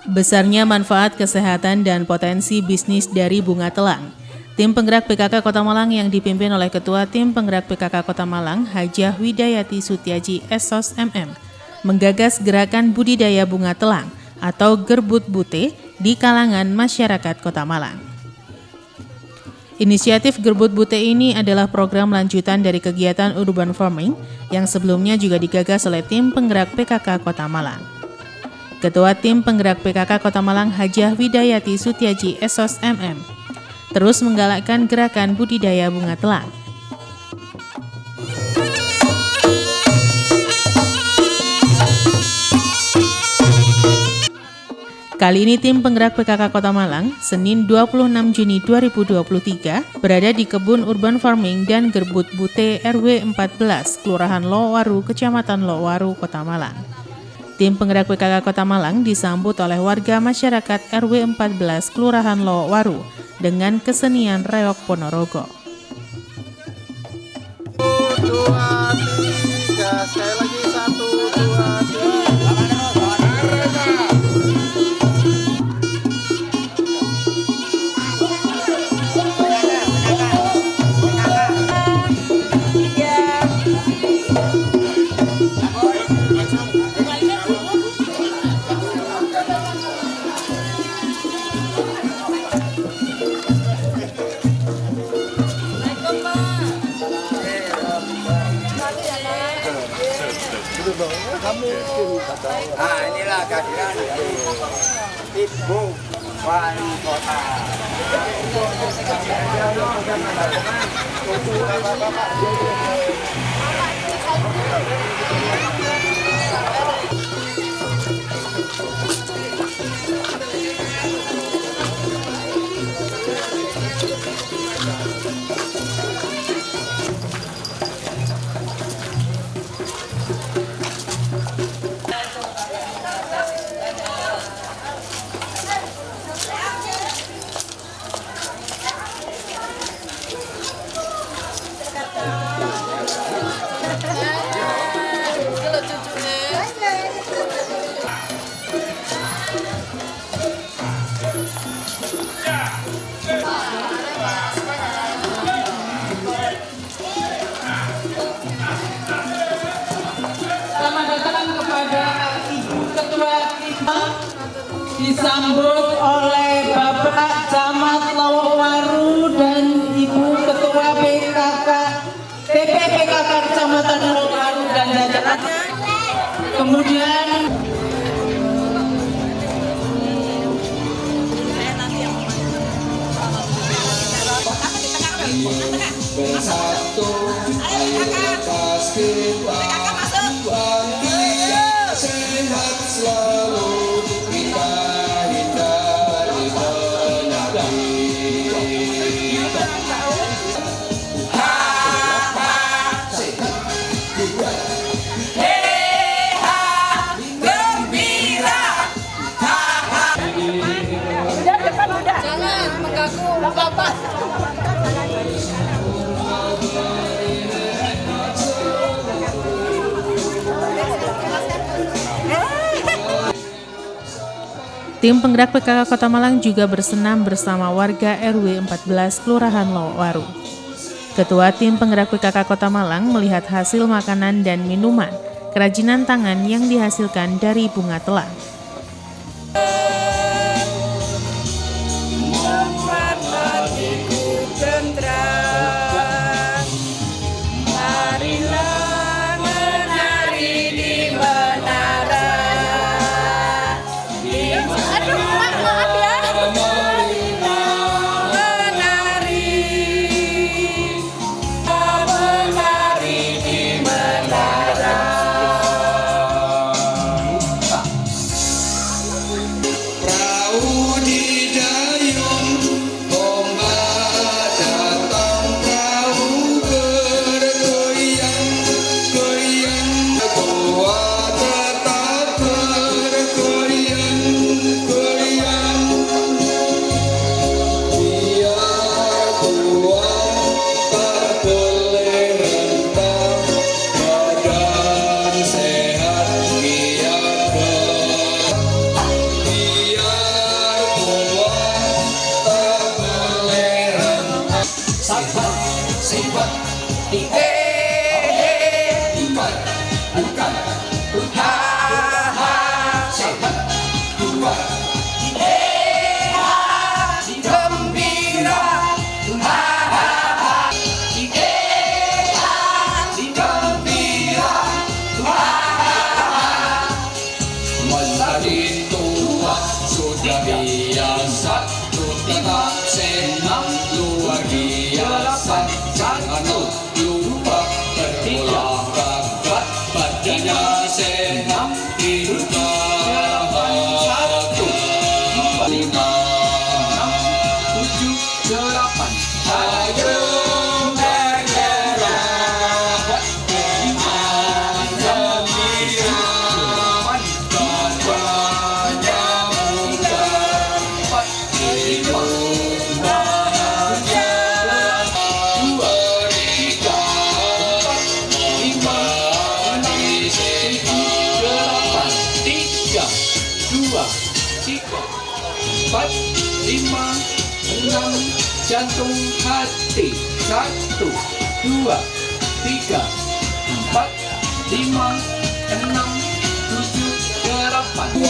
Besarnya manfaat kesehatan dan potensi bisnis dari bunga telang. Tim penggerak PKK Kota Malang yang dipimpin oleh Ketua Tim Penggerak PKK Kota Malang, Hajah Widayati Sutiaji SOS MM, menggagas gerakan budidaya bunga telang atau gerbut bute di kalangan masyarakat Kota Malang. Inisiatif Gerbut Bute ini adalah program lanjutan dari kegiatan urban farming yang sebelumnya juga digagas oleh Tim Penggerak PKK Kota Malang. Ketua Tim Penggerak PKK Kota Malang Hajah Widayati Sutiaji SOS MM terus menggalakkan gerakan budidaya bunga telang. Kali ini tim penggerak PKK Kota Malang, Senin 26 Juni 2023, berada di Kebun Urban Farming dan Gerbut Bute RW 14, Kelurahan Lowaru, Kecamatan Lowaru, Kota Malang. Tim penggerak PKK Kota Malang disambut oleh warga masyarakat RW 14, Kelurahan Lowaru, dengan kesenian reok Ponorogo. 1, 2, 3, sekali lagi 1, 2, 3. Inilah kehadiran Ibu Wali Kota. Selamat datang kepada Ibu Ketua kita, disambut oleh Bapak Camat Lowaru dan Ibu Ketua PKK TPPKK Kecamatan Lowaru dan jajarannya. Kemudian bersatu, ayo lepas kita, bahagia sehat selalu, kita hindari penyakit. Jangan mengganggu Bapak. Tim penggerak PKK Kota Malang juga bersenam bersama warga RW 14 Kelurahan Lowaru. Ketua Tim Penggerak PKK Kota Malang melihat hasil makanan dan minuman kerajinan tangan yang dihasilkan dari bunga telang. sehat, sehat, bukan, bukan, sehat, dua, gembira, gembira, menjadi tua sudah biasa, tetap senang luar biasa. Jangan lupa berolahraga, badannya senang, hidup bahagia. 5, 6, 7, 8. Ayo bergerak, dengan gembira, badannya bugar, hidup bahagia. 2, 3, 4, 5, di sini 8, 3, 2, 3, 4, 5, 6, jantung hati 1, 2, 3, 4, 5, 6, 7, 8. 2,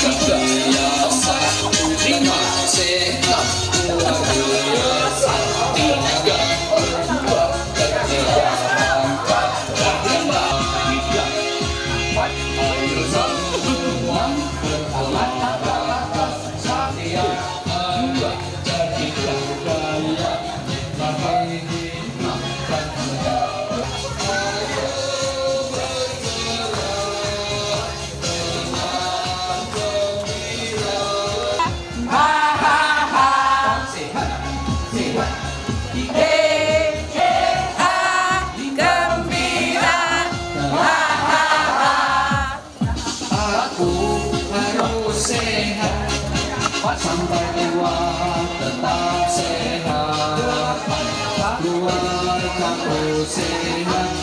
3, 5, sehat, luar biasa. 3, 2, 3, 4, 5, 3, 4, 6, berolahraga, saya jadi kaya, bahagia, makan sehat, sehat, gembira, aku harus sehat, sampai tua tetap sehat, keluargaku sehat.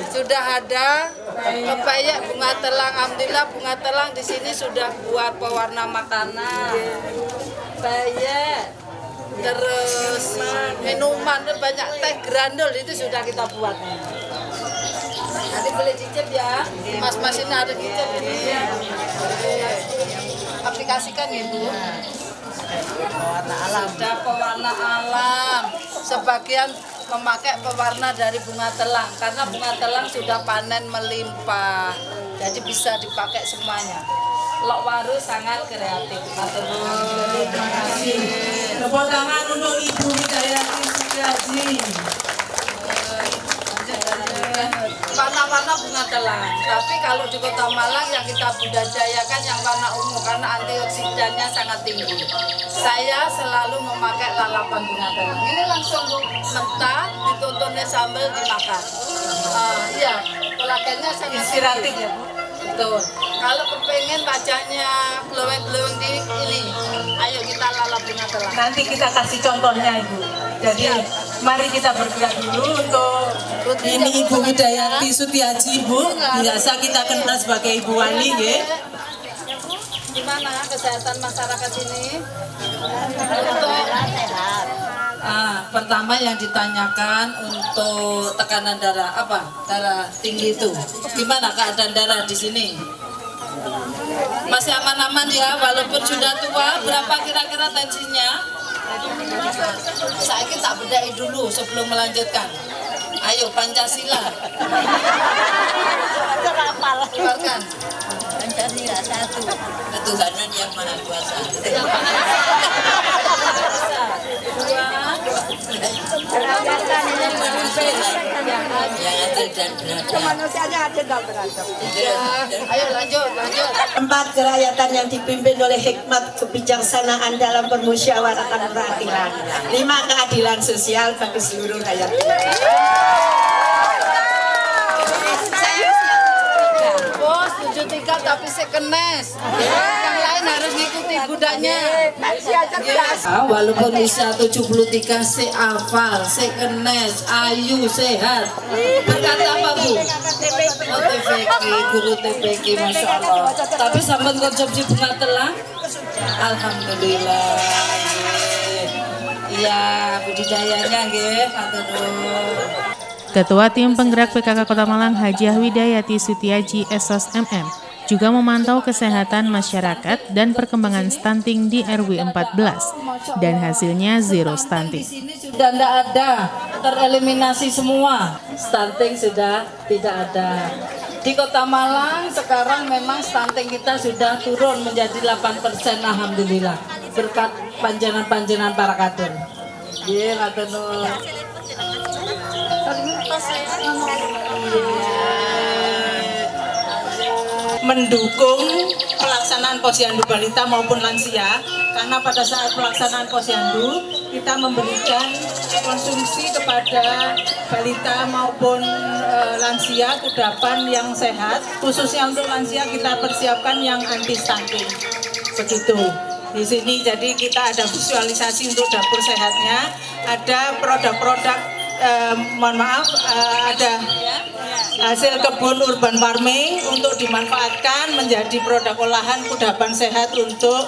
Sudah ada kebaya bunga telang. Alhamdulillah bunga telang di sini sudah buat pewarna makanan. Bayek, terus minuman, banyak teh grandul itu sudah kita buat. Nanti boleh cicip ya, mas-mas ini ada cicip. Aplikasikan itu. Pewarna alam. Sudah pewarna alam. Sebagian memakai pewarna dari bunga telang karena bunga telang sudah panen melimpah, jadi bisa dipakai semuanya. Lok Waru sangat kreatif. Terima kasih. Tepuk tangan untuk Ibu Hidayati Sugiyaji. Pak bunga telang. Tapi kalau di Kota Malang yang kita budidayakan yang warna ungu karena antioksidannya sangat tinggi. Saya selalu memakai lalapan bunga telang. Ini langsung mentah, ditontonnya sambal dimakan. Iya, kolagennya sangat Inspiratif tinggi. ya Bu. Betul. Kalau kepengen wajahnya glowing di ini, ayo kita lalap bunga telang. Nanti kita kasih contohnya Ibu. Jadi mari kita bergerak dulu untuk ini Ibu Widayanti Sutiaji Bu. Biasa kita kenal sebagai Ibu Wali ya. Gimana kesehatan masyarakat ini? Untuk pertama yang ditanyakan untuk tekanan darah apa? Darah tinggi itu. Gimana keadaan darah di sini? Masih aman-aman ya, walaupun sudah tua. Berapa kira-kira tensinya? Saya tak bedai dulu sebelum melanjutkan. Ayo Pancasila. Keluarkan. Pancasila 1. Ketuhanan yang Maha Kuasa. Kemanusiaannya adil dan beradab. Ayo lanjut. Tempat kerakyatan yang dipimpin oleh hikmat kebijaksanaan dalam permusyawaratan peradilan. 5 keadilan sosial bagi seluruh rakyat. Bos 73 tapi sekenes. Yang lain harus ngikuti budanya. Walaupun usia 73 hafal, sekenes, ayu, sehat. Berkata apa Bu? Oh, TPK, guru TPK, Masya Allah. Tapi sampai konsumsi bunga telang? Alhamdulillah. Iya, budidayanya nggih, matur nuwun. Ketua Tim Penggerak PKK Kota Malang Hajah Widayati Sutiaji SOS MM juga memantau kesehatan masyarakat dan perkembangan stunting di RW 14 dan hasilnya zero stunting. Di sini sudah tidak ada, tereliminasi semua. Stunting sudah tidak ada. Di Kota Malang sekarang memang stunting kita sudah turun menjadi 8%, alhamdulillah. Berkat panjenengan para kader. Nggih, matur nuwun. Mendukung pelaksanaan posyandu balita maupun lansia, karena pada saat pelaksanaan posyandu kita memberikan konsumsi kepada balita maupun lansia kudapan yang sehat. Khususnya untuk lansia kita persiapkan yang anti stunting. Begitu. Di sini jadi kita ada visualisasi untuk dapur sehatnya, ada produk-produk ada hasil kebun urban farming untuk dimanfaatkan menjadi produk olahan kudapan sehat untuk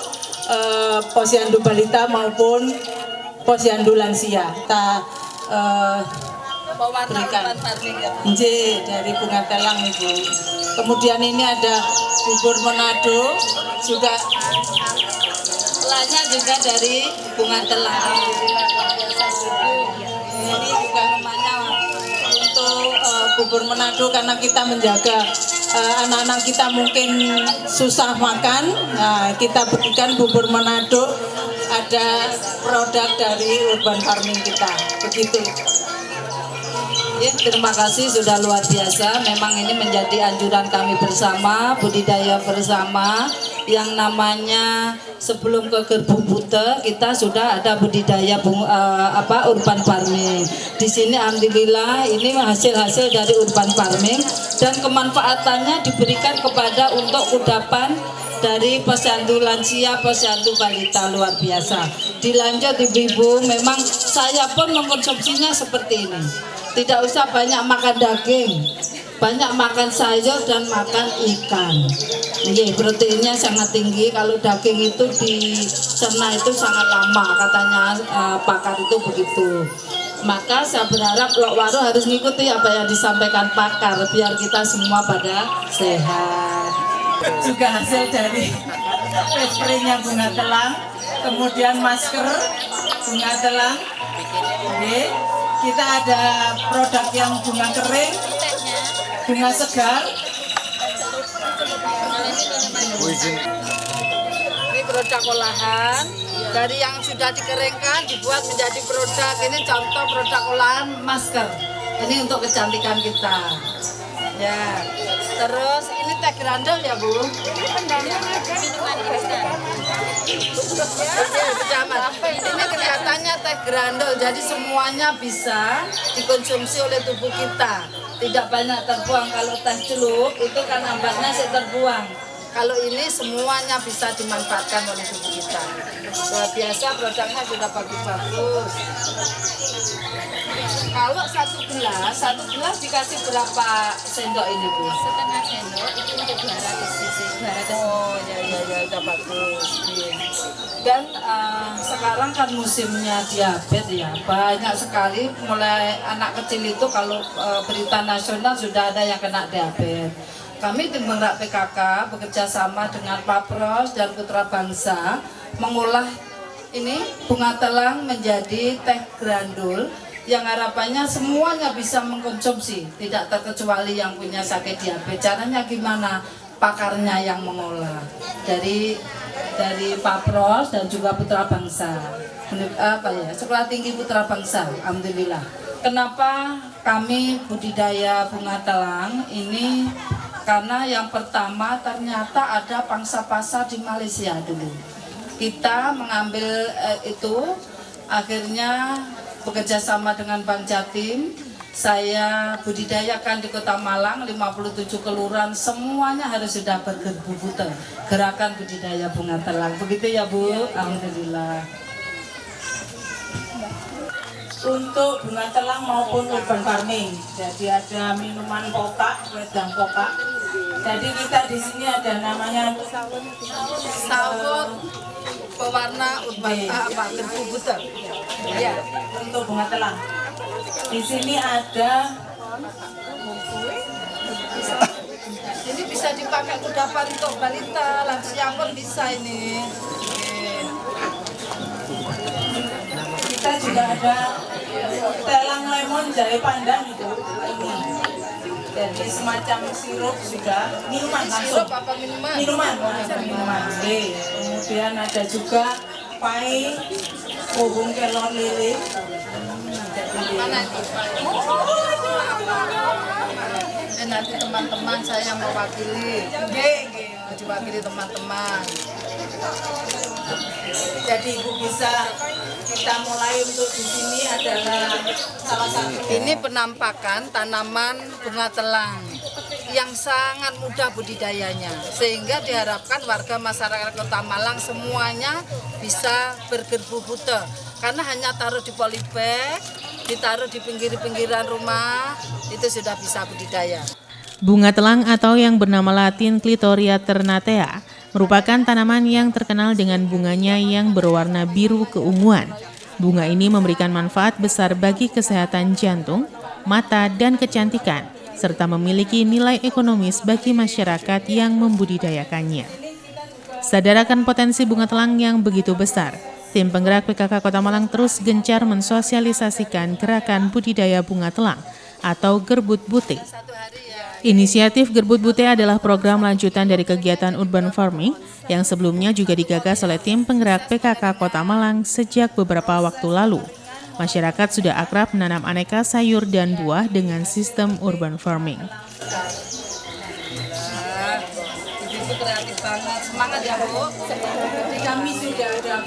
posyandu balita maupun posyandu lansia. Kita berikan dari bunga telang Ibu. Kemudian ini ada bubur Manado juga. Telahnya juga dari bunga telang. Ini juga rumahnya untuk bubur Manado karena kita menjaga anak-anak kita mungkin susah makan. Nah, kita berikan bubur Manado, ada produk dari urban farming kita. Begitu. Ya, terima kasih sudah luar biasa. Memang ini menjadi anjuran kami bersama, budidaya bersama. Yang namanya sebelum ke Gerbuk Bute kita sudah ada budidaya urban farming. Di sini alhamdulillah ini hasil-hasil dari urban farming dan kemanfaatannya diberikan kepada untuk kudapan dari posyandu lansia, posyandu balita, luar biasa. Dilanjut Ibu, memang saya pun mengkonsumsinya seperti ini. Tidak usah banyak makan daging, banyak makan sayur dan makan ikan. Iya, proteinnya sangat tinggi. Kalau daging itu dicerna itu sangat lama, katanya pakar itu begitu. Maka saya berharap Lok Waro harus mengikuti apa yang disampaikan pakar biar kita semua pada sehat. Juga hasil dari spraynya bunga telang, kemudian masker bunga telang. Oke. Kita ada produk yang bunga kering, bunga segar. Ini produk olahan dari yang sudah dikeringkan dibuat menjadi produk. Ini contoh produk olahan masker. Ini untuk kecantikan kita. Ya. Terus ini teh grandel ya Bu? Ini kelihatannya teh grandel, jadi semuanya bisa dikonsumsi oleh tubuh kita. Tidak banyak terbuang. Kalau teh celup itu kan ambatnya sih terbuang. Kalau ini semuanya bisa dimanfaatkan oleh tubuh kita. Luar biasa, produknya sudah bagus-bagus. Kalau satu gelas dikasih berapa sendok ini Bu? Setengah sendok itu untuk 200 cc. 200. Oh ya, udah bagus. Iya. Dan sekarang kan musimnya diabetes ya, banyak sekali mulai anak kecil itu kalau berita nasional sudah ada yang kena diabetes. Kami tim Penggerak PKK bekerja sama dengan Papros dan Putra Bangsa mengolah ini bunga telang menjadi teh grandul yang harapannya semuanya bisa mengkonsumsi, tidak terkecuali yang punya sakit diabetes. Caranya gimana? Pakarnya yang mengolah dari Papros dan juga Putra Bangsa. Sekolah Tinggi Putra Bangsa, alhamdulillah. Kenapa kami budidaya bunga telang ini? Karena yang pertama ternyata ada pangsa pasar di Malaysia dulu. Kita mengambil itu, akhirnya bekerja sama dengan Bank Jatim. Saya budidayakan di Kota Malang, 57 kelurahan, semuanya harus sudah bergerbubute. Gerakan budidaya bunga telang. Begitu ya Bu, alhamdulillah. Untuk bunga telang maupun urban farming, jadi ada minuman pokak, wedang pokak. Jadi kita di sini ada namanya Sawut pewarna urban gerbubute. ya, untuk bunga telang. Di sini ada Ini bisa dipakai kudapan untuk balita, lansia pun bisa ini. kita juga ada telang lemon jahe pandan itu ini. Jadi semacam sirup sudah minuman langsung. Sirup apa minuman? Minuman. Oke. Kemudian ada juga pai pohon kelor lele. Mana itu? Nanti teman-teman saya mewakili. Diwakili teman-teman. Jadi Ibu bisa kita mulai untuk di sini adalah salah satu. Ini penampakan tanaman bunga telang yang sangat mudah budidayanya, sehingga diharapkan warga masyarakat Kota Malang semuanya bisa bergerbubute, karena hanya taruh di polybag, ditaruh di pinggir-pinggiran rumah, itu sudah bisa budidaya. Bunga telang atau yang bernama latin Clitoria ternatea merupakan tanaman yang terkenal dengan bunganya yang berwarna biru keunguan. Bunga ini memberikan manfaat besar bagi kesehatan jantung, mata, dan kecantikan, serta memiliki nilai ekonomis bagi masyarakat yang membudidayakannya. Sadar akan potensi bunga telang yang begitu besar, tim penggerak PKK Kota Malang terus gencar mensosialisasikan gerakan budidaya bunga telang atau Gerbut Bute. Inisiatif Gerbut Bute adalah program lanjutan dari kegiatan urban farming yang sebelumnya juga digagas oleh tim penggerak PKK Kota Malang sejak beberapa waktu lalu. Masyarakat sudah akrab menanam aneka sayur dan buah dengan sistem urban farming. Ibu kreatif banget, semangat ya Bu. Kami sudah ada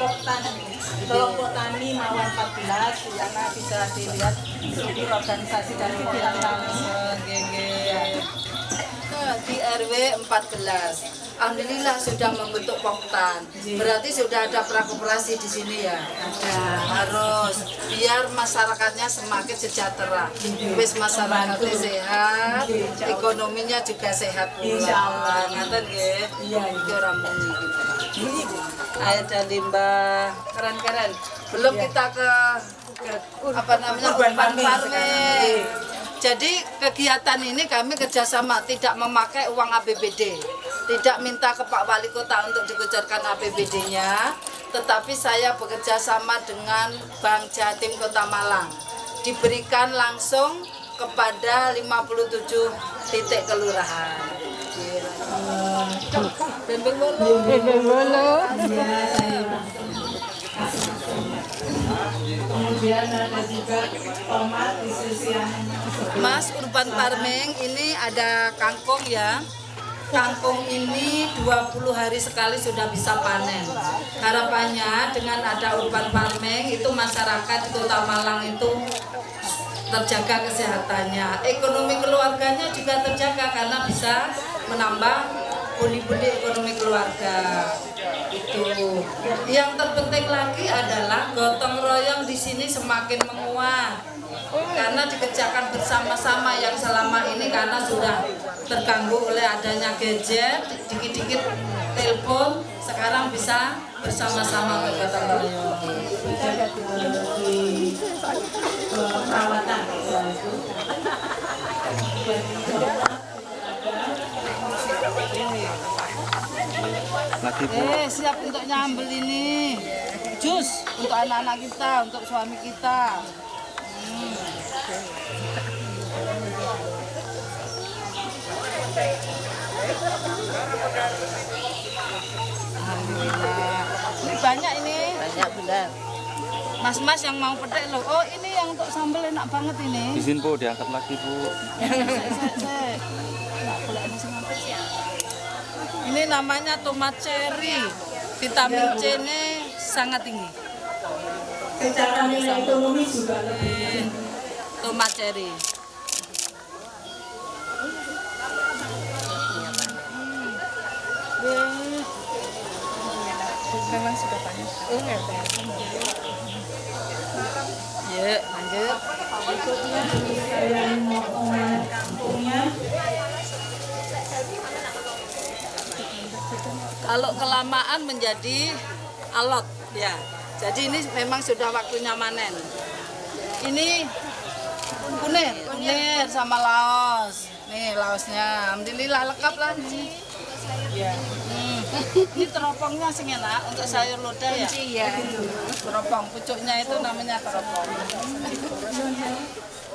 kelompok tani Mawar 14 di sana bisa dilihat di organisasi dari Di RW 14. Alhamdulillah sudah membentuk poktan. Berarti sudah ada prakoperasi di sini ya. Harus biar masyarakatnya semakin sejahtera. Wis masyarakatnya sehat, ekonominya juga sehat pula. Insyaallah. Ngaten nggih. Iya, Iki ora muni gitu. Air dan limbah keren-keren. Belum kita ke apa namanya urban farming. Jadi kegiatan ini kami kerjasama, tidak memakai uang APBD, tidak minta ke Pak Wali Kota untuk dikucurkan APBD-nya, tetapi saya bekerja sama dengan Bank Jatim Kota Malang, diberikan langsung kepada 57 titik kelurahan. Kemudian ada juga tomat di sisi yang Mas, urban farming ini ada kangkung ya. Kangkung ini 20 hari sekali sudah bisa panen. Harapannya dengan ada urban farming itu masyarakat di Kota Malang itu terjaga kesehatannya. Ekonomi keluarganya juga terjaga karena bisa menambah pundi-pundi ekonomi keluarga. Itu. Yang terpenting lagi adalah gotong royong di sini semakin menguat. Karena dikerjakan bersama-sama yang selama ini karena sudah terganggu oleh adanya gadget, dikit-dikit telepon, sekarang bisa bersama-sama bergotong royong. perawatan. Siap untuk nyambel ini. Jus untuk anak-anak kita, untuk suami kita. Alhamdulillah. Ini banyak ini. Banyak benar. Mas-mas yang mau pedek loh. Oh, ini yang untuk sambal enak banget ini. Izin Bu, diangkat lagi Bu. Ini namanya tomat cherry. Vitamin C-nya sangat tinggi. Secara nilai ekonomi juga lebih. Tomat cherry. Memang sudah panas. Ya, lanjut. Kalau kelamaan menjadi alot ya. Jadi ini memang sudah waktunya manen. Ini kunir sama laos. Nih laosnya, alhamdulillah lengkap lah nih. Ya. Ini teropongnya sing enak untuk sayur lodeh ya. Iya. Teropong, pucuknya itu namanya teropong.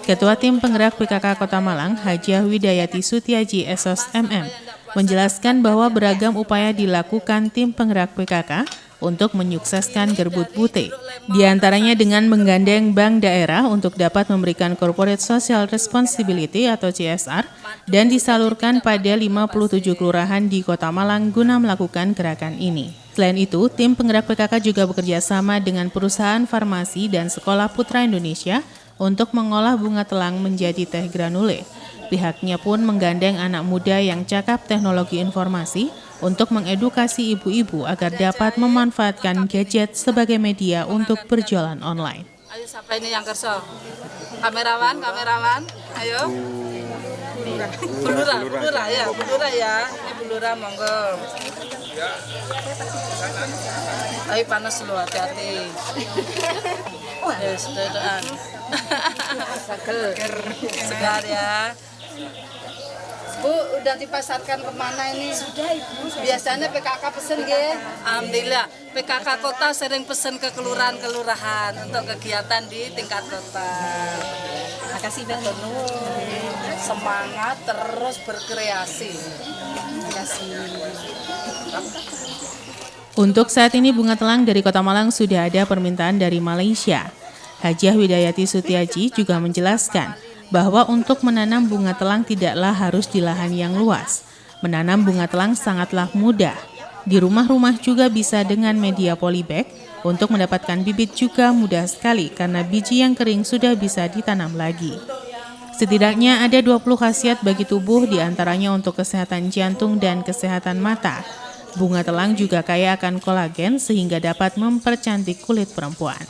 Ketua Tim Penggerak PKK Kota Malang, Hajiah Widayati Sutiaji SOS MM, menjelaskan bahwa beragam upaya dilakukan Tim Penggerak PKK untuk menyukseskan Gerbut Bute. Di antaranya dengan menggandeng bank daerah untuk dapat memberikan Corporate Social Responsibility atau CSR dan disalurkan pada 57 kelurahan di Kota Malang guna melakukan gerakan ini. Selain itu, Tim Penggerak PKK juga bekerja sama dengan perusahaan farmasi dan Sekolah Putra Indonesia untuk mengolah bunga telang menjadi teh granule. Pihaknya pun menggandeng anak muda yang cakap teknologi informasi untuk mengedukasi ibu-ibu agar dapat memanfaatkan gadget sebagai media untuk berjualan online. Ayo siapa ini yang kerso? Kamerawan, ayo. Bulura ya. Ini bulura monggo. Ayo panas lu, hati-hati. Sedetan. Segar ya. Bu, udah dipasarkan kemana ini? Sudah Ibu. Biasanya PKK pesen ya? Alhamdulillah, PKK Kota sering pesen ke kelurahan-kelurahan untuk kegiatan di tingkat kota. Makasih Bang Dono. Semangat terus berkreasi. Untuk saat ini bunga telang dari Kota Malang sudah ada permintaan dari Malaysia. Hajiah Widayati Sutiaji juga menjelaskan bahwa untuk menanam bunga telang tidaklah harus di lahan yang luas. Menanam bunga telang sangatlah mudah. Di rumah-rumah juga bisa dengan media polybag. Untuk mendapatkan bibit juga mudah sekali karena biji yang kering sudah bisa ditanam lagi. Setidaknya ada 20 khasiat bagi tubuh, diantaranya untuk kesehatan jantung dan kesehatan mata. Bunga telang juga kaya akan kolagen sehingga dapat mempercantik kulit perempuan.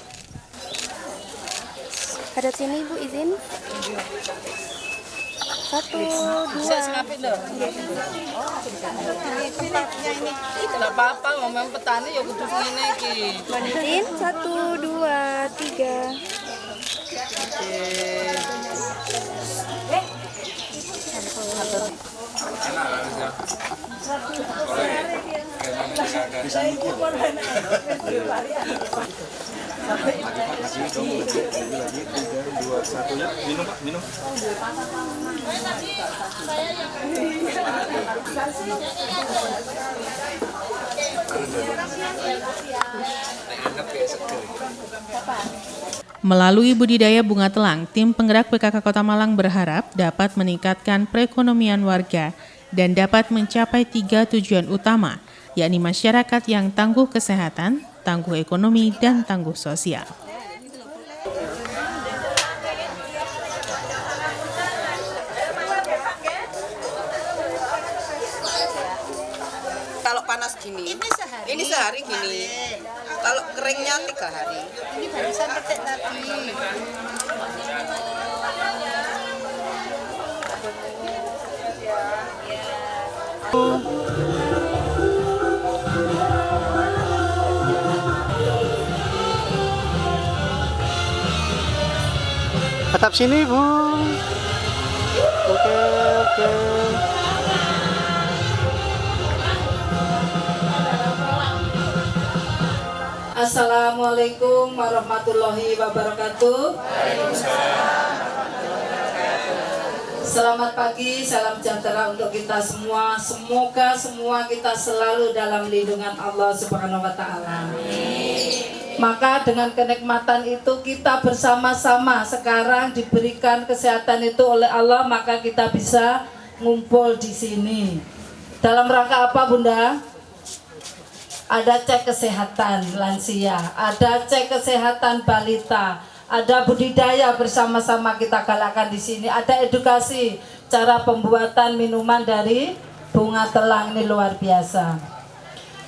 Ada sini Ibu izin. 1, 2. Bisa sengapin dong. Tidak apa-apa, ngomong petani ya kudu ngene iki. Izin 1, 2, 3. Minum. Melalui budidaya bunga telang, tim penggerak PKK Kota Malang berharap dapat meningkatkan perekonomian warga dan dapat mencapai 3 tujuan utama, yakni masyarakat yang tangguh kesehatan, tangguh ekonomi, dan tangguh sosial. Kalau panas gini, ini sehari gini. Kalau keringnya 3 hari. Ini barusan petik tadi. Tetap sini, Bu. Oke. Assalamualaikum warahmatullahi wabarakatuh. Selamat pagi, salam sejahtera untuk kita semua. Semoga semua kita selalu dalam lindungan Allah Subhanahu wa taala. Maka dengan kenikmatan itu kita bersama-sama sekarang diberikan kesehatan itu oleh Allah, maka kita bisa ngumpul di sini. Dalam rangka apa, Bunda? Ada cek kesehatan lansia, ada cek kesehatan balita, ada budidaya bersama-sama kita galakkan di sini, ada edukasi cara pembuatan minuman dari bunga telang, ini luar biasa.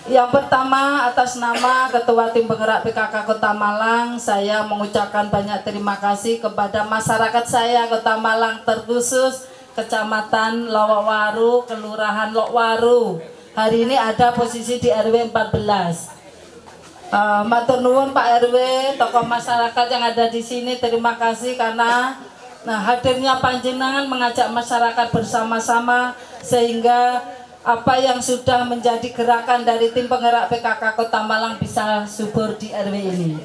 Yang pertama, atas nama Ketua Tim Penggerak PKK Kota Malang, saya mengucapkan banyak terima kasih kepada masyarakat saya Kota Malang, terkhusus Kecamatan Lowaru, Kelurahan Lowaru. Hari ini ada posisi di RW 14. Matur nuwun Pak RW, tokoh masyarakat yang ada di sini, terima kasih karena hadirnya panjenengan mengajak masyarakat bersama-sama sehingga apa yang sudah menjadi gerakan dari tim penggerak PKK Kota Malang bisa subur di RW ini.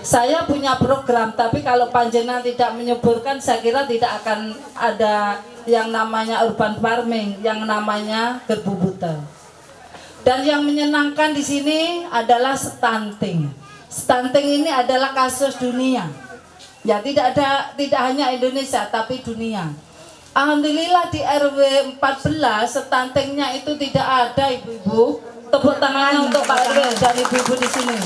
Saya punya program, tapi kalau panjenengan tidak menyuburkan, saya kira tidak akan ada yang namanya urban farming, yang namanya gerbu buta. Dan yang menyenangkan di sini adalah stunting. Stunting ini adalah kasus dunia. Ya, tidak hanya Indonesia tapi dunia. Alhamdulillah di RW 14 stuntingnya itu tidak ada, ibu-ibu. Tepuk tangan untuk Pak RW dan ibu-ibu di sini.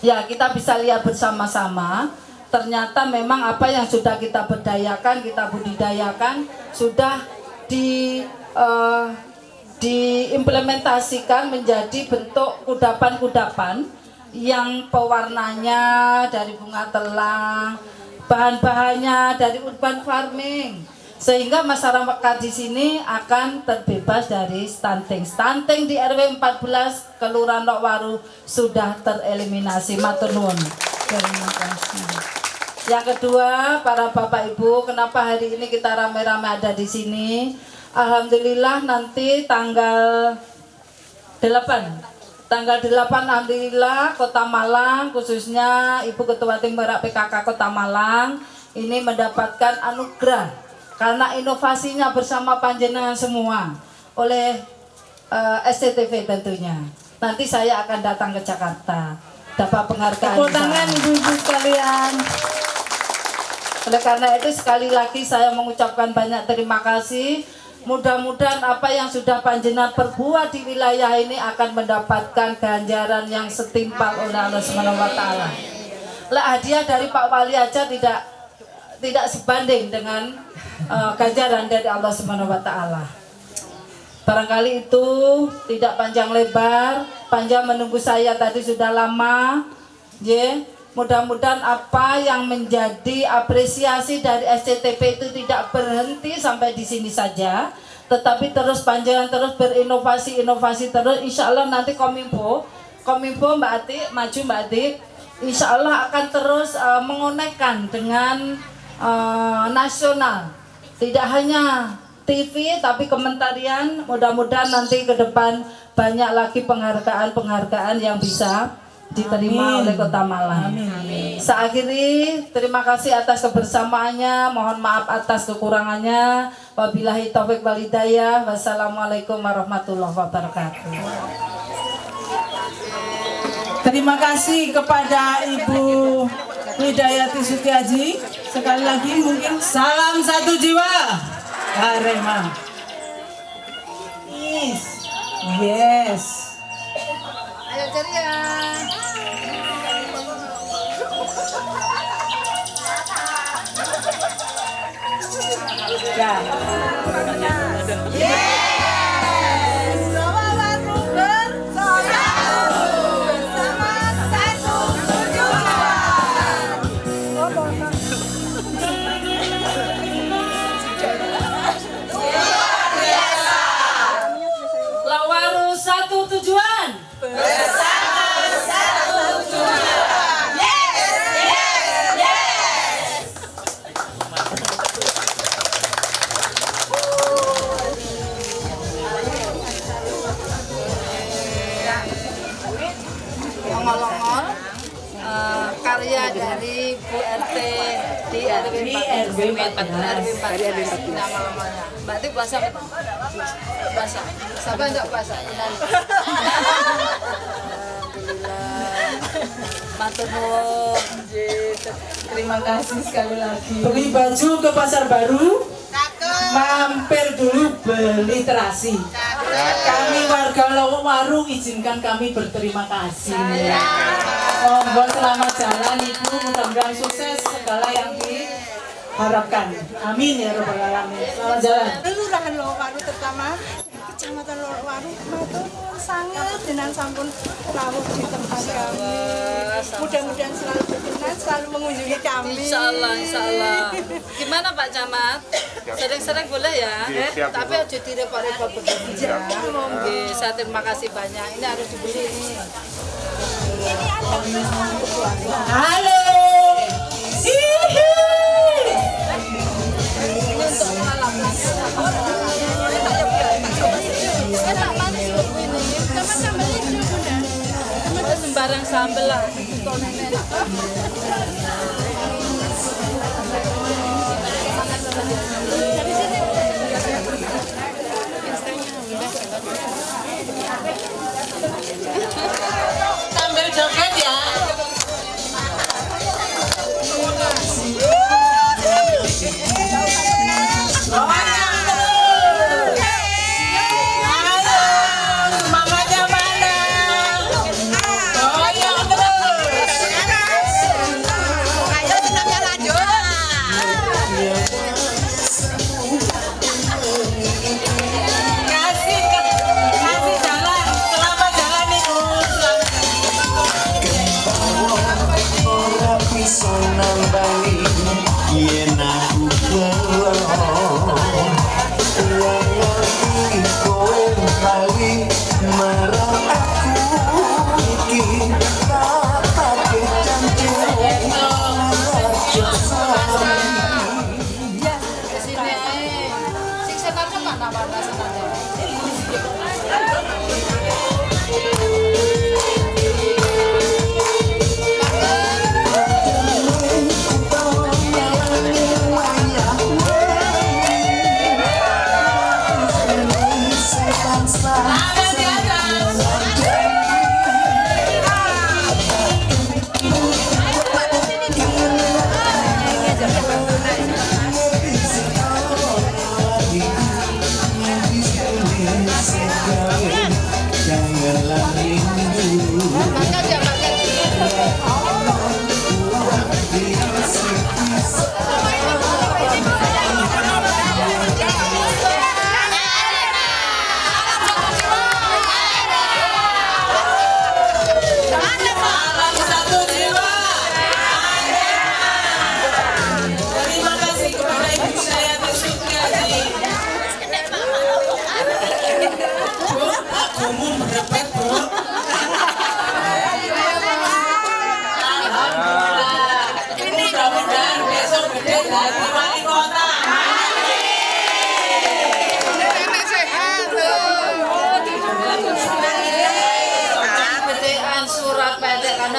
Ya, kita bisa lihat bersama-sama. Ternyata memang apa yang sudah kita berdayakan, kita budidayakan sudah diimplementasikan menjadi bentuk kudapan-kudapan yang pewarnanya dari bunga telang, bahan-bahannya dari urban farming, sehingga masyarakat di sini akan terbebas dari stunting. Stunting di RW 14 Kelurahan Lowaru sudah tereliminasi. Matur nuwun. Terima kasih. Yang kedua, para Bapak Ibu, kenapa hari ini kita rame-rame ada di sini? Alhamdulillah nanti tanggal 8 alhamdulillah Kota Malang, khususnya Ibu Ketua Tim Penggerak PKK Kota Malang ini mendapatkan anugerah karena inovasinya bersama panjenengan semua oleh SCTV tentunya. Nanti saya akan datang ke Jakarta dapat penghargaan. Tepuk tangan ibu-ibu sekalian. Oleh karena itu sekali lagi saya mengucapkan banyak terima kasih. Mudah-mudahan apa yang sudah panjenengan perbuat di wilayah ini akan mendapatkan ganjaran yang setimpal oleh Allah Subhanahu wa taala. Hadiah dari Pak Wali aja tidak sebanding dengan ganjaran dari Allah Subhanahu wa taala. Barangkali itu tidak panjang lebar, panjang menunggu saya tadi sudah lama. Mudah-mudahan apa yang menjadi apresiasi dari SCTP itu tidak berhenti sampai di sini saja, tetapi terus panjang, terus berinovasi terus. Insya Allah nanti Kominfo Mbak Atik, maju Mbak Atik, insya Allah akan terus mengonekkan dengan nasional, tidak hanya TV tapi Kementerian. Mudah-mudahan nanti ke depan banyak lagi penghargaan yang bisa diterima oleh Kota Malang. Saya akhiri, terima kasih atas kebersamaannya, mohon maaf atas kekurangannya. Wabillahi taufik wal hidayah. Wassalamualaikum warahmatullahi wabarakatuh. Terima kasih kepada Ibu Widayati Sutiaji. Sekali lagi mungkin salam satu jiwa. Arema. Yes. Ayo ceria. Ya. Yes. Bawa Waru bersatu bersama satu tujuan. Luar biasa. Lawaru satu tujuan. Bersama satu tujuan. Yes, yes, yes. Longol-longol, karya dari Bu RT di RW 4. Nama lamanya. Mbak Ti puasa apa? Puasa. Siapa enggak puasa? Alhamdulillah. Matur nuwun. Terima kasih sekali lagi. Beli baju ke Pasar Baru. Mampir dulu beli terasi. Kami warga Lowaru izinkan kami berterima kasih. Monggo selamat jalan Ibu, mudah-mudahan sukses segala yang diharapkan. Amin ya rabbal alamin. Selamat jalan. Kelurahan Lowaru terutama Kecamatan Lowaru matur sangat dengan sampun rawuh di tempat kami. Mudah-mudahan selalu berkenan, selalu mengunjungi kami. Insyaallah, insyaallah. Gimana Pak Camat? Sering-sering boleh ya? Tapi aja direpot-repot begini. Oke, saya terima kasih banyak. Ini harus dibeli nih. Halo. Hihi. Ini untuk pengalaman. Enak manis loh ini. Sambal-sambalnya juga Bunda. Sembarang sambal lah. Untuk nenek. Sambil joget ya. Mamanya mana? Goyang terus. Ayo senangnya lanjut. Kasih jalan, selamat jalan Ibu. Ora bisa nambahi yen aku keloro. Wong ngerti kowe bali marang aku iki tatake janji Ya, ke sini ae. Sing senangnya mana warna senangnya? Bismillah.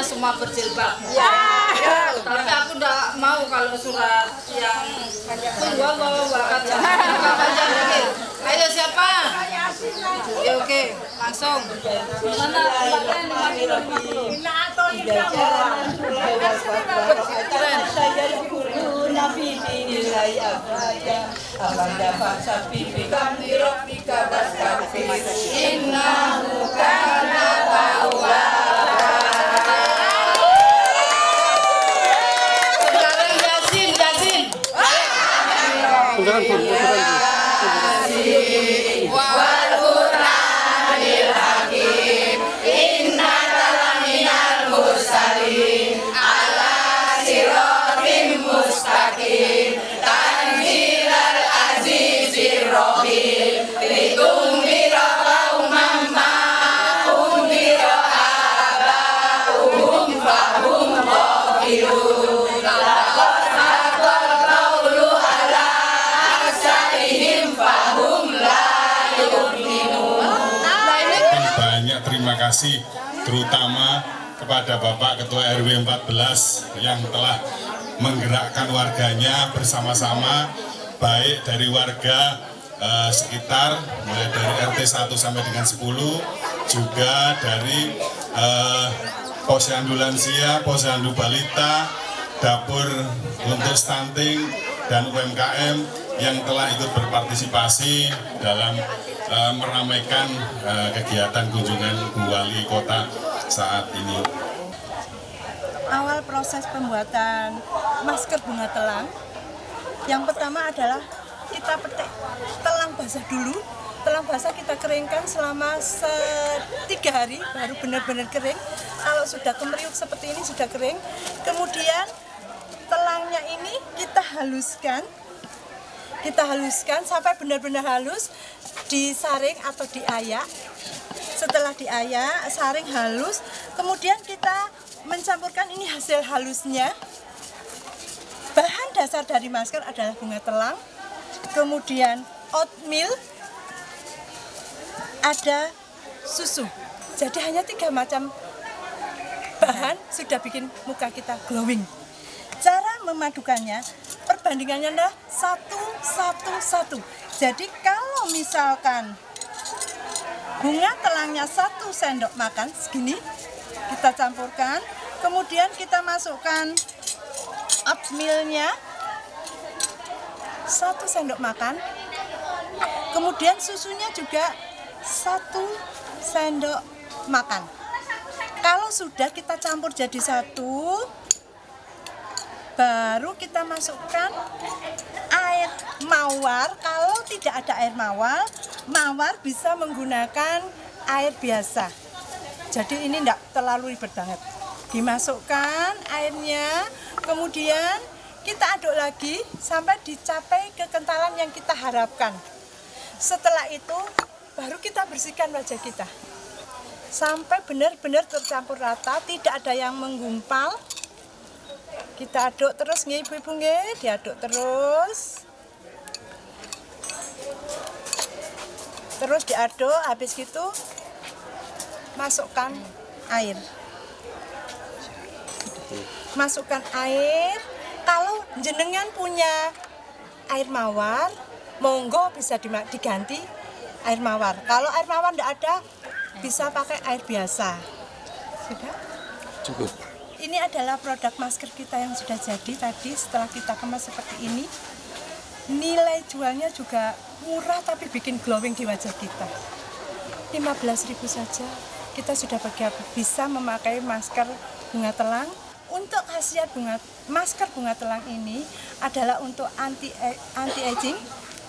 semua berjilbab. Ya. Tapi aku enggak mau kalau surat yang ayo siapa? Ya oke, langsung. Mana terima kasih terutama kepada Bapak Ketua RW 14 yang telah menggerakkan warganya bersama-sama, baik dari warga sekitar mulai dari RT 1 sampai dengan 10, juga dari Posyandu Lansia, Posyandu Balita, dapur untuk stunting dan UMKM yang telah ikut berpartisipasi dalam meramaikan kegiatan kunjungan Bu Wali Kota saat ini. Awal proses pembuatan masker bunga telang, yang pertama adalah kita petik telang basah dulu. Telang basah kita keringkan selama 3 hari, baru benar-benar kering. Kalau sudah kemeriuk seperti ini sudah kering. Kemudian telangnya ini kita haluskan sampai benar-benar halus, disaring atau diayak. Setelah diayak, saring halus, kemudian kita mencampurkan ini hasil halusnya. Bahan dasar dari masker adalah bunga telang, kemudian oatmeal, ada susu. Jadi hanya 3 macam bahan sudah bikin muka kita glowing. Cara memadukannya, perbandingannya adalah 1-1-1. Jadi kalau misalkan bunga telangnya 1 sendok makan segini, kita campurkan, kemudian kita masukkan oatmealnya 1 sendok makan, kemudian susunya juga 1 sendok makan. Kalau sudah kita campur jadi 1, baru kita masukkan air mawar. Kalau tidak ada air mawar bisa menggunakan air biasa. Jadi ini tidak terlalu ribet banget. Dimasukkan airnya, kemudian kita aduk lagi sampai dicapai kekentalan yang kita harapkan. Setelah itu baru kita bersihkan wajah kita sampai benar-benar tercampur rata, tidak ada yang menggumpal. Kita aduk terus nggih ibu-ibu nggih, diaduk terus. Terus diaduk, habis gitu masukkan air. Masukkan air. Kalau jenengan punya air mawar, monggo bisa diganti air mawar. Kalau air mawar tidak ada, bisa pakai air biasa. Sudah? Cukup. Ini adalah produk masker kita yang sudah jadi tadi. Setelah kita kemas seperti ini, nilai jualnya juga murah tapi bikin glowing di wajah kita. 15.000 saja kita sudah bisa memakai masker bunga telang. Untuk khasiat masker bunga telang ini adalah untuk anti-aging,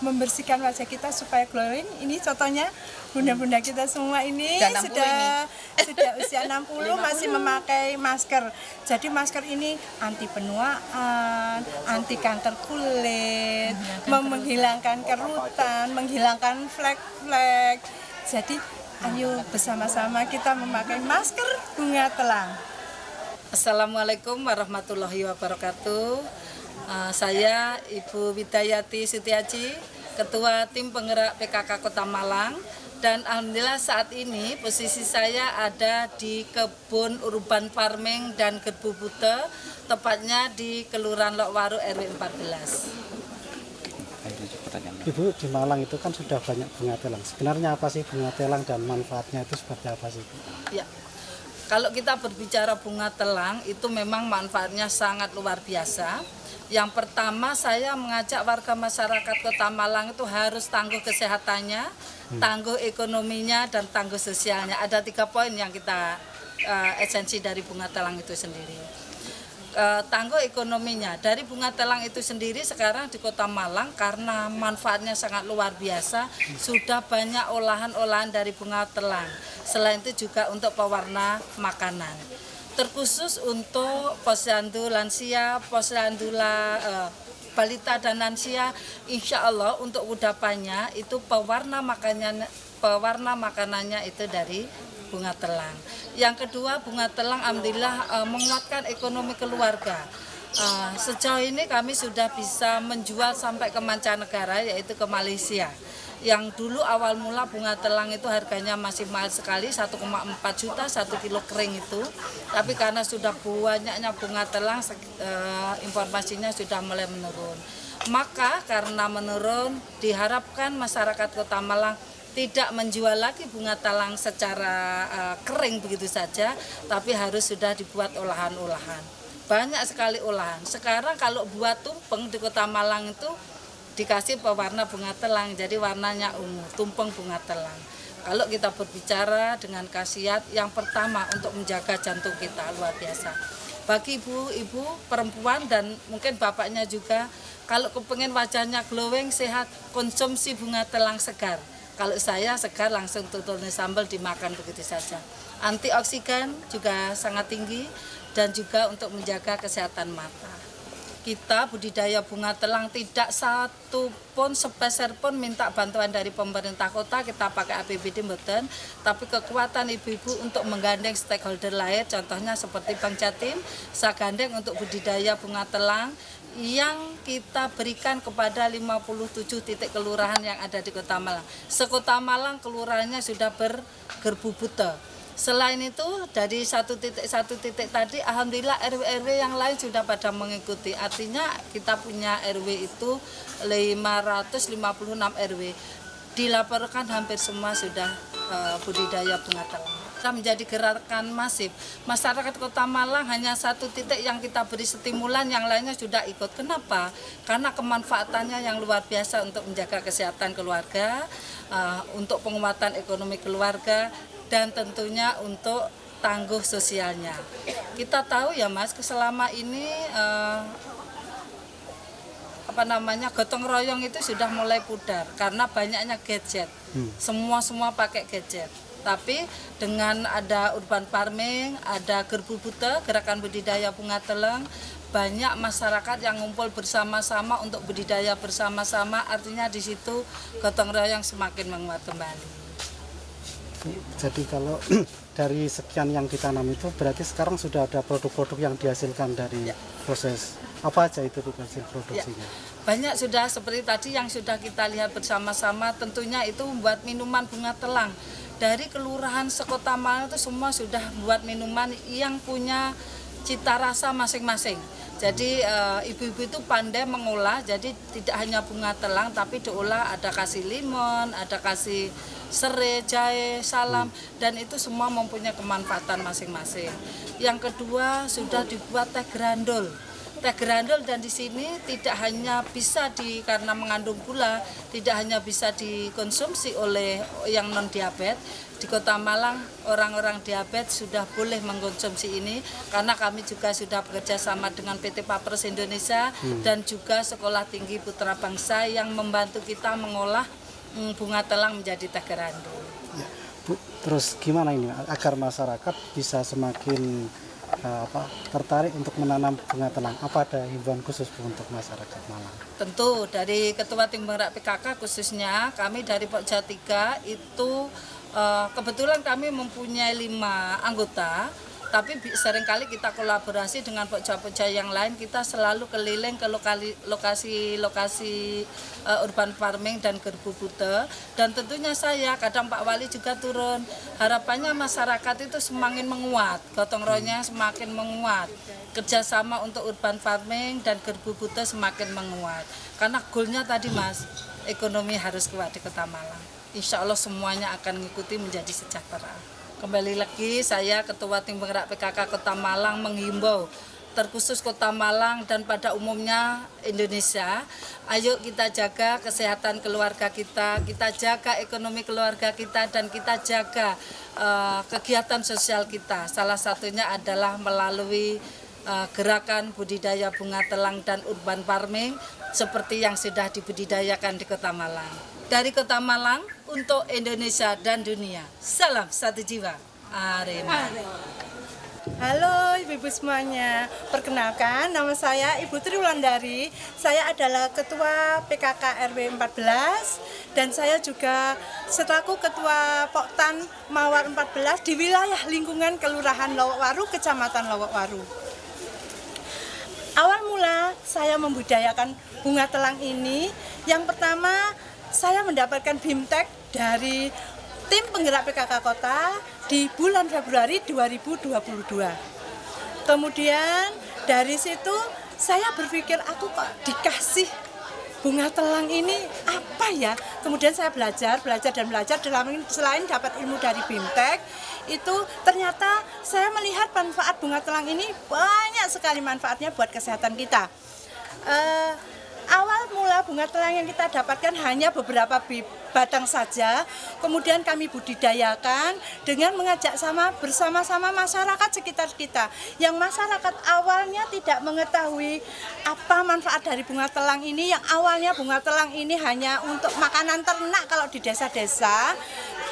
membersihkan wajah kita supaya glowing. Ini contohnya bunda-bunda kita semua ini sudah usia 60 masih memakai masker. Jadi masker ini anti penuaan, anti kanker kulit, menghilangkan kerutan, menghilangkan flek-flek. Jadi ayo bersama-sama kita memakai masker bunga telang. Assalamualaikum warahmatullahi wabarakatuh. Saya Ibu Widayati Sutiaji, Ketua Tim Penggerak PKK Kota Malang, Dan alhamdulillah saat ini posisi saya ada di kebun urban farming dan Gerbu Bute, tepatnya di Kelurahan Lokwaru RW 14. Ibu, di Malang itu kan sudah banyak bunga telang. Sebenarnya apa sih bunga telang dan manfaatnya itu seperti apa sih, Bu? Ya, kalau kita berbicara bunga telang itu memang manfaatnya sangat luar biasa. Yang pertama, saya mengajak warga masyarakat Kota Malang itu harus tangguh kesehatannya, tangguh ekonominya, dan tangguh sosialnya. Ada 3 poin yang kita esensi dari bunga telang itu sendiri. Tangguh ekonominya, dari bunga telang itu sendiri sekarang di Kota Malang karena manfaatnya sangat luar biasa, sudah banyak olahan-olahan dari bunga telang. Selain itu juga untuk pewarna makanan. Terkhusus untuk posyandu lansia, posyandu balita dan lansia, insya Allah untuk kudapannya itu pewarna makanannya itu dari bunga telang. Yang kedua, bunga telang alhamdulillah menguatkan ekonomi keluarga. Sejauh ini kami sudah bisa menjual sampai ke mancanegara, yaitu ke Malaysia. Yang dulu awal mula bunga telang itu harganya masih mahal sekali, 1,4 juta 1 kilo kering itu. Tapi karena sudah banyaknya bunga telang, informasinya sudah mulai menurun. Maka karena menurun, diharapkan masyarakat Kota Malang tidak menjual lagi bunga telang secara kering begitu saja, tapi harus sudah dibuat olahan-olahan. Banyak sekali olahan. Sekarang kalau buat tumpeng di Kota Malang itu dikasih pewarna bunga telang, jadi warnanya ungu, tumpeng bunga telang. Kalau kita berbicara dengan khasiat, yang pertama untuk menjaga jantung kita luar biasa. Bagi ibu-ibu, perempuan, dan mungkin bapaknya juga, kalau kepengen wajahnya glowing, sehat, konsumsi bunga telang segar. Kalau saya segar langsung tuturnya sambal dimakan begitu saja. Antioksidan juga sangat tinggi dan juga untuk menjaga kesehatan mata. Kita budidaya bunga telang tidak satu pun sepeser pun minta bantuan dari pemerintah kota, kita pakai APBD mboten, tapi kekuatan ibu-ibu untuk menggandeng stakeholder lain, contohnya seperti Bank Jatim, saya gandeng untuk budidaya bunga telang yang kita berikan kepada 57 titik kelurahan yang ada di Kota Malang. Sekota Malang kelurahannya sudah bergerbu Bute. Selain itu dari satu titik tadi, alhamdulillah RW-RW yang lain sudah pada mengikuti. Artinya kita punya RW itu 556 RW. Dilaporkan hampir semua sudah budidaya bunga telang. Kita menjadi gerakan masif. Masyarakat Kota Malang hanya satu titik yang kita beri stimulan, yang lainnya sudah ikut. Kenapa? Karena kemanfaatannya yang luar biasa untuk menjaga kesehatan keluarga, untuk penguatan ekonomi keluarga, dan tentunya untuk tangguh sosialnya. Kita tahu ya Mas, selama ini gotong royong itu sudah mulai pudar karena banyaknya gadget. Semua pakai gadget. Tapi dengan ada urban farming, ada Gerbu Bute, gerakan budidaya bunga telang, banyak masyarakat yang ngumpul bersama-sama untuk budidaya bersama-sama. Artinya di situ gotong royong semakin menguat kembali. Jadi kalau dari sekian yang ditanam itu berarti sekarang sudah ada produk-produk yang dihasilkan dari proses apa aja itu hasil produksinya? Banyak sudah, seperti tadi yang sudah kita lihat bersama-sama, tentunya itu membuat minuman bunga telang. Dari kelurahan sekota Malang itu semua sudah buat minuman yang punya cita rasa masing-masing. Jadi ibu-ibu itu pandai mengolah, jadi tidak hanya bunga telang tapi diolah, ada kasih limon, ada kasih serai, jahe, salam, dan itu semua mempunyai kemanfaatan masing-masing. Yang kedua sudah dibuat teh grandol. Teh grandol, dan di sini tidak hanya bisa karena mengandung gula, tidak hanya bisa dikonsumsi oleh yang non diabetes. Di Kota Malang orang-orang diabetes sudah boleh mengkonsumsi ini karena kami juga sudah bekerja sama dengan PT Papers Indonesia dan juga Sekolah Tinggi Putra Bangsa yang membantu kita mengolah bunga telang menjadi teh grandol. Ya, Bu, terus gimana ini agar masyarakat bisa semakin tertarik untuk menanam bunga telang? Apa ada himbauan khusus untuk masyarakat Malang? Tentu dari Ketua Tim Penggerak PKK khususnya kami dari Pokja 3 itu kebetulan kami mempunyai 5 anggota, Tapi seringkali kita kolaborasi dengan pokja-pokja yang lain, kita selalu keliling ke lokasi-lokasi urban farming dan gerbu bute. Dan tentunya saya, kadang Pak Wali juga turun. Harapannya masyarakat itu semakin menguat, gotong royongnya semakin menguat. Kerjasama untuk urban farming dan gerbu bute semakin menguat. Karena goalnya tadi Mas, ekonomi harus kuat di Kota Malang. Insya Allah semuanya akan mengikuti menjadi sejahtera. Kembali lagi saya Ketua Tim Penggerak PKK Kota Malang menghimbau terkhusus Kota Malang dan pada umumnya Indonesia, ayo kita jaga kesehatan keluarga kita jaga ekonomi keluarga kita, dan kita jaga kegiatan sosial kita. Salah satunya adalah melalui gerakan budidaya bunga telang dan urban farming seperti yang sudah dibudidayakan di Kota Malang. Dari Kota Malang untuk Indonesia dan dunia. Salam satu jiwa. Arema. Halo ibu-ibu semuanya, perkenalkan nama saya Ibu Tri Wulandari. Saya adalah Ketua PKK RW 14 dan saya juga selaku Ketua Poktan Mawar 14 di wilayah lingkungan Kelurahan Lowokwaru, Kecamatan Lowokwaru. Awal mula saya membudidayakan bunga telang ini, yang pertama saya mendapatkan BIMTEK dari Tim Penggerak PKK Kota di bulan Februari 2022. Kemudian dari situ saya berpikir, aku kok dikasih bunga telang ini apa ya? Kemudian saya belajar selain dapat ilmu dari BIMTEK, itu ternyata saya melihat manfaat bunga telang ini banyak sekali manfaatnya buat kesehatan kita. Awal mula bunga telang yang kita dapatkan hanya beberapa batang saja, kemudian kami budidayakan dengan mengajak bersama-sama masyarakat sekitar kita. Yang masyarakat awalnya tidak mengetahui apa manfaat dari bunga telang ini, yang awalnya bunga telang ini hanya untuk makanan ternak kalau di desa-desa.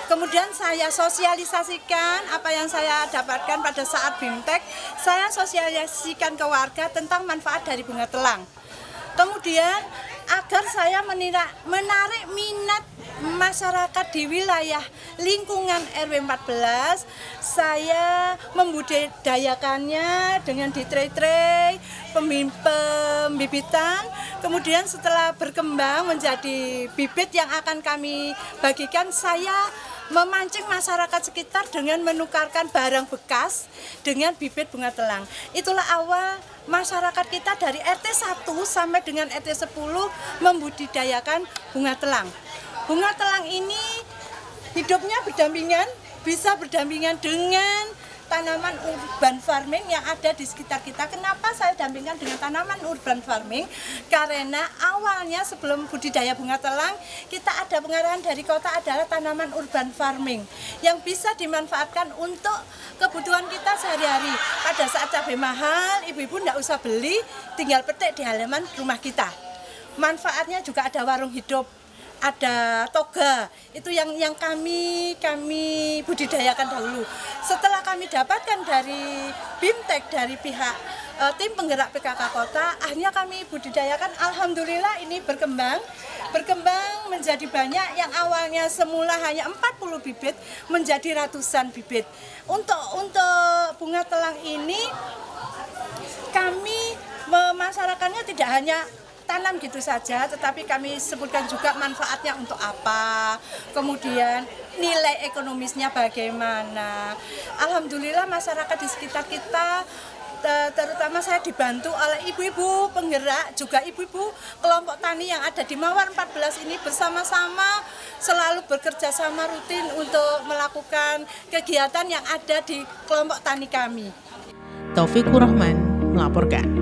Kemudian saya sosialisasikan apa yang saya dapatkan pada saat BIMTEK, saya sosialisasikan ke warga tentang manfaat dari bunga telang. Kemudian agar saya menarik minat masyarakat di wilayah lingkungan RW 14, saya membudidayakannya dengan ditray-tray, pembibitan. Kemudian setelah berkembang menjadi bibit yang akan kami bagikan, saya memancing masyarakat sekitar dengan menukarkan barang bekas dengan bibit bunga telang. Itulah awal masyarakat kita dari RT 1 sampai dengan RT 10 membudidayakan bunga telang. Bunga telang ini hidupnya bisa berdampingan dengan tanaman urban farming yang ada di sekitar kita. Kenapa saya dampingkan dengan tanaman urban farming? Karena awalnya sebelum budidaya bunga telang, kita ada pengarahan dari kota adalah tanaman urban farming yang bisa dimanfaatkan untuk kebutuhan kita sehari-hari. Pada saat cabai mahal, ibu-ibu tidak usah beli, tinggal petik di halaman rumah kita. Manfaatnya juga ada warung hidup, ada toga, itu yang kami budidayakan dahulu. Setelah kami dapatkan dari BIMTEK, dari pihak Tim Penggerak PKK Kota, akhirnya kami budidayakan. Alhamdulillah ini berkembang menjadi banyak, yang awalnya semula hanya 40 bibit menjadi ratusan bibit. Untuk bunga telang ini kami memasarkannya tidak hanya tanam gitu saja, tetapi kami sebutkan juga manfaatnya untuk apa, kemudian nilai ekonomisnya bagaimana. Alhamdulillah masyarakat di sekitar kita, terutama saya dibantu oleh ibu-ibu penggerak, juga ibu-ibu kelompok tani yang ada di Mawar 14 ini, bersama-sama selalu bekerja sama rutin untuk melakukan kegiatan yang ada di kelompok tani kami. Taufikur Rahman melaporkan.